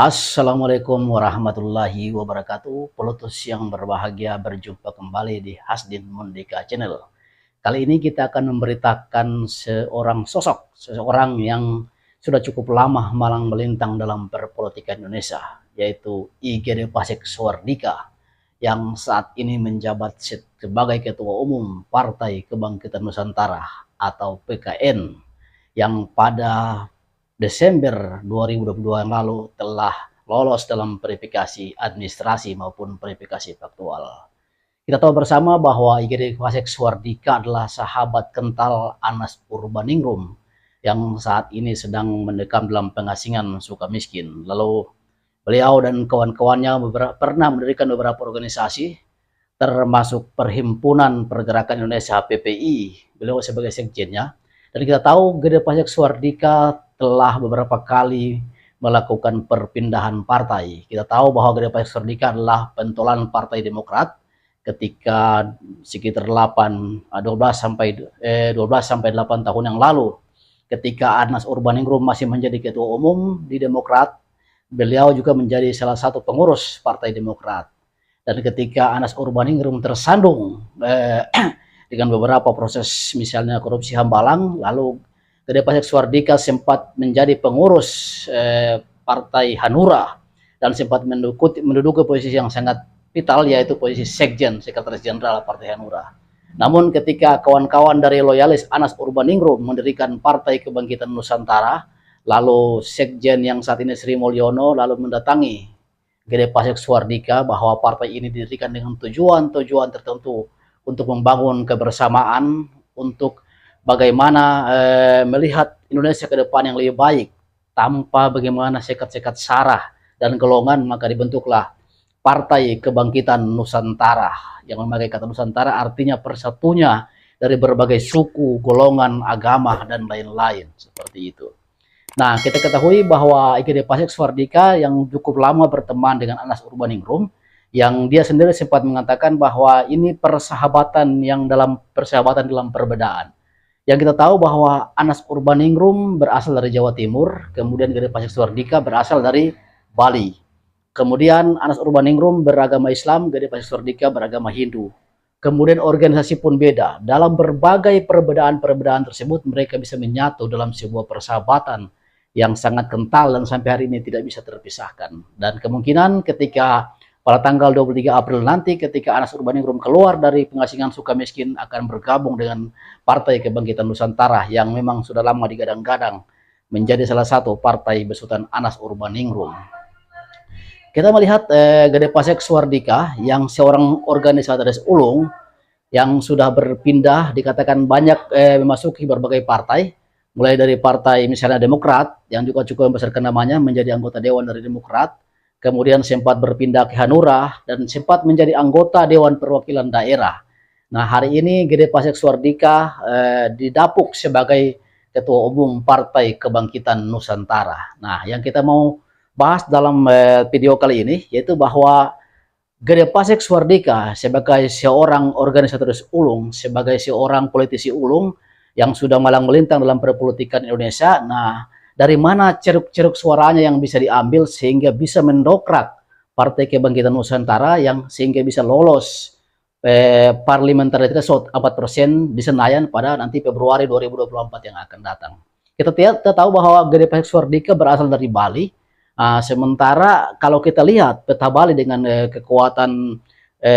Assalamualaikum warahmatullahi wabarakatuh. Pelutus yang berbahagia, berjumpa kembali di Hasdin Mundika Channel. Kali ini kita akan memberitakan seseorang yang sudah cukup lama malang melintang dalam perpolitikan Indonesia, yaitu IGD Pasek Suardika, yang saat ini menjabat sebagai Ketua Umum Partai Kebangkitan Nusantara atau PKN, yang pada Desember 2022 yang lalu telah lolos dalam verifikasi administrasi maupun verifikasi faktual. Kita tahu bersama bahwa IGD Pasek Suardika adalah sahabat kental Anas Urbaningrum yang saat ini sedang mendekam dalam pengasingan Sukamiskin. Lalu beliau dan kawan-kawannya pernah mendirikan beberapa organisasi, termasuk Perhimpunan Pergerakan Indonesia PPI. Beliau sebagai sekjennya. Dan kita tahu IGD Pasek Suardika telah beberapa kali melakukan perpindahan partai. Kita tahu bahwa IGD Pasek Suardika adalah pentolan Partai Demokrat ketika sekitar 12 sampai 8 tahun yang lalu, ketika Anas Urbaningrum masih menjadi Ketua Umum di Demokrat, beliau juga menjadi salah satu pengurus Partai Demokrat. Dan ketika Anas Urbaningrum tersandung dengan beberapa proses misalnya korupsi Hambalang, lalu IGD Pasek Suardika sempat menjadi pengurus Partai Hanura dan sempat menduduki posisi yang sangat vital, yaitu posisi Sekjen, Sekretaris Jenderal Partai Hanura. Namun ketika kawan-kawan dari loyalis Anas Urbaningrum mendirikan Partai Kebangkitan Nusantara, lalu Sekjen yang saat ini Sri Mulyono lalu mendatangi IGD Pasek Suardika bahwa partai ini didirikan dengan tujuan-tujuan tertentu untuk membangun kebersamaan, untuk bagaimana melihat Indonesia ke depan yang lebih baik tanpa bagaimana sekat-sekat sara dan golongan, maka dibentuklah Partai Kebangkitan Nusantara. Yang memakai kata Nusantara artinya persatunya dari berbagai suku, golongan, agama, dan lain-lain seperti itu. Nah, kita ketahui bahwa IGD Pasek Suardika yang cukup lama berteman dengan Anas Urbaningrum, yang dia sendiri sempat mengatakan bahwa ini persahabatan dalam perbedaan. Yang kita tahu bahwa Anas Urbaningrum berasal dari Jawa Timur, kemudian IGD Pasek Suardika berasal dari Bali. Kemudian Anas Urbaningrum beragama Islam, IGD Pasek Suardika beragama Hindu. Kemudian organisasi pun beda. Dalam berbagai perbedaan-perbedaan tersebut, mereka bisa menyatu dalam sebuah persahabatan yang sangat kental dan sampai hari ini tidak bisa terpisahkan. Dan kemungkinan ketika pada tanggal 23 April nanti, ketika Anas Urbaningrum keluar dari pengasingan Sukamiskin, akan bergabung dengan Partai Kebangkitan Nusantara yang memang sudah lama digadang-gadang menjadi salah satu partai besutan Anas Urbaningrum. Kita melihat IGD Pasek Suardika yang seorang organisatoris ulung yang sudah berpindah, dikatakan banyak memasuki berbagai partai, mulai dari partai misalnya Demokrat yang juga cukup membesarkan namanya menjadi anggota Dewan dari Demokrat, kemudian sempat berpindah ke Hanura dan sempat menjadi anggota Dewan Perwakilan Daerah. Nah, hari ini IGD Pasek Suardika didapuk sebagai Ketua Umum Partai Kebangkitan Nusantara. Nah, yang kita mau bahas dalam video kali ini yaitu bahwa IGD Pasek Suardika sebagai seorang organisatoris ulung, sebagai seorang politisi ulung yang sudah malang melintang dalam perpolitikan Indonesia. Nah, dari mana ceruk-ceruk suaranya yang bisa diambil sehingga bisa mendokrak Partai Kebangkitan Nusantara yang sehingga bisa lolos parliamentary threshold 4% di Senayan pada nanti Februari 2024 yang akan datang. Kita tahu bahwa IGD Pasek Suardika berasal dari Bali. Sementara kalau kita lihat peta Bali dengan kekuatan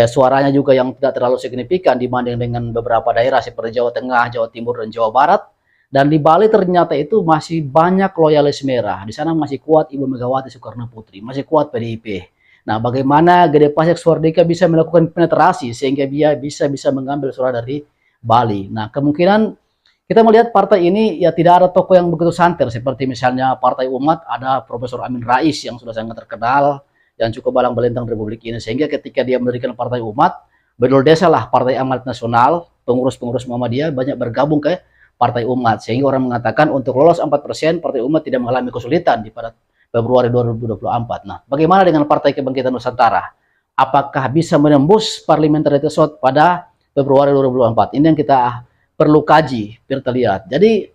suaranya juga yang tidak terlalu signifikan dibanding dengan beberapa daerah seperti Jawa Tengah, Jawa Timur, dan Jawa Barat. Dan di Bali ternyata itu masih banyak loyalis merah. Di sana masih kuat Ibu Megawati Soekarno Putri, masih kuat PDIP. Nah, bagaimana IGD Pasek Suardika bisa melakukan penetrasi sehingga dia bisa mengambil suara dari Bali. Nah, kemungkinan kita melihat partai ini ya tidak ada tokoh yang begitu santer seperti misalnya Partai Umat, ada Profesor Amin Rais yang sudah sangat terkenal, yang cukup balang belintang Republik ini, sehingga ketika dia mendirikan Partai Umat, bedol desa lah Partai Amanat Nasional, pengurus-pengurus Muhammadiyah banyak bergabung ke Partai Umat, sehingga orang mengatakan untuk lolos 4% Partai Umat tidak mengalami kesulitan di pada Februari 2024. Nah, bagaimana dengan Partai Kebangkitan Nusantara? Apakah bisa menembus parliamentary threshold pada Februari 2024? Ini yang kita perlu kaji, biar terlihat. Jadi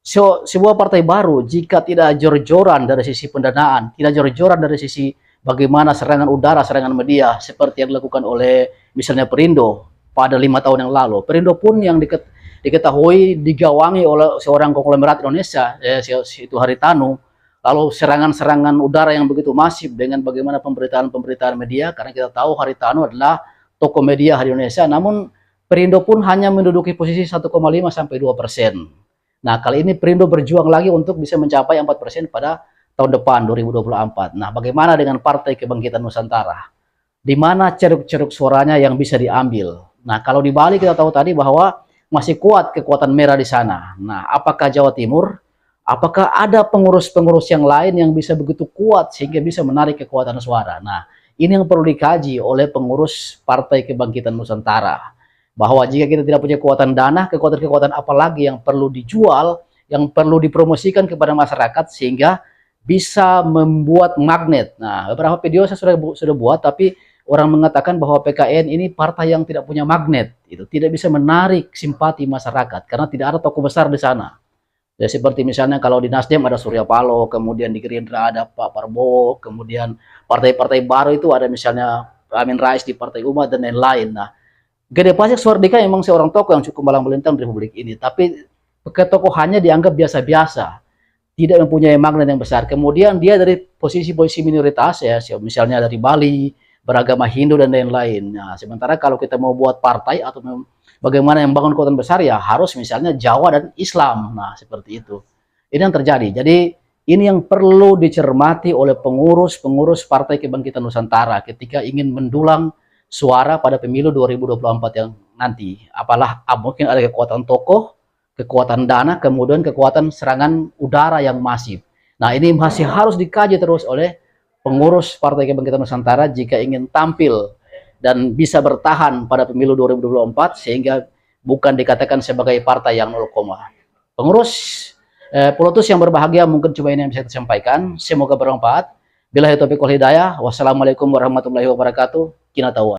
sebuah partai baru jika tidak jor-joran dari sisi pendanaan, tidak jor-joran dari sisi bagaimana serangan udara, serangan media seperti yang dilakukan oleh misalnya Perindo pada 5 tahun yang lalu. Perindo pun yang diketahui digawangi oleh seorang konglomerat Indonesia, itu Haritanu. Lalu serangan-serangan udara yang begitu masif dengan bagaimana pemberitaan-pemberitaan media, karena kita tahu Haritanu adalah tokoh media di Indonesia, namun Perindo pun hanya menduduki posisi 1,5 sampai 2%. Nah, kali ini Perindo berjuang lagi untuk bisa mencapai 4% pada tahun depan 2024. Nah, bagaimana dengan Partai Kebangkitan Nusantara? Di mana ceruk-ceruk suaranya yang bisa diambil? Nah, kalau di Bali kita tahu tadi bahwa masih kuat kekuatan merah di sana. Nah, apakah Jawa Timur? Apakah ada pengurus-pengurus yang lain yang bisa begitu kuat sehingga bisa menarik kekuatan suara? Nah, ini yang perlu dikaji oleh pengurus Partai Kebangkitan Nusantara. Bahwa jika kita tidak punya kekuatan dana, kekuatan-kekuatan apa lagi yang perlu dijual, yang perlu dipromosikan kepada masyarakat sehingga bisa membuat magnet. Nah, beberapa video saya sudah buat, tapi orang mengatakan bahwa PKN ini partai yang tidak punya magnet, itu tidak bisa menarik simpati masyarakat karena tidak ada tokoh besar di sana. Ya, seperti misalnya kalau di Nasdem ada Surya Paloh, kemudian di Gerindra ada Pak Prabowo, kemudian partai-partai baru itu ada misalnya Amin Rais di Partai Umat dan lain-lain. Nah, Gede Pasek Suardika memang seorang tokoh yang cukup malang melintang di Republik ini, tapi ketokohannya dianggap biasa-biasa, tidak mempunyai magnet yang besar. Kemudian dia dari posisi-posisi minoritas ya, misalnya dari Bali, beragama Hindu dan lain-lain. Nah, sementara kalau kita mau buat partai atau bagaimana yang bangun kekuatan besar ya harus misalnya Jawa dan Islam. Nah, seperti itu. Ini yang terjadi. Jadi ini yang perlu dicermati oleh pengurus-pengurus Partai Kebangkitan Nusantara ketika ingin mendulang suara pada pemilu 2024 yang nanti. Apalah mungkin ada kekuatan tokoh, kekuatan dana, kemudian kekuatan serangan udara yang masif. Nah, ini masih harus dikaji terus oleh pengurus Partai Kebangkitan Nusantara jika ingin tampil dan bisa bertahan pada pemilu 2024 sehingga bukan dikatakan sebagai partai yang 0, pengurus Polotus yang berbahagia, mungkin cuma ini yang bisa saya sampaikan. Semoga bermanfaat. Billahi taufiq wal hidayah. Wassalamualaikum warahmatullahi wabarakatuh. Kina tahu.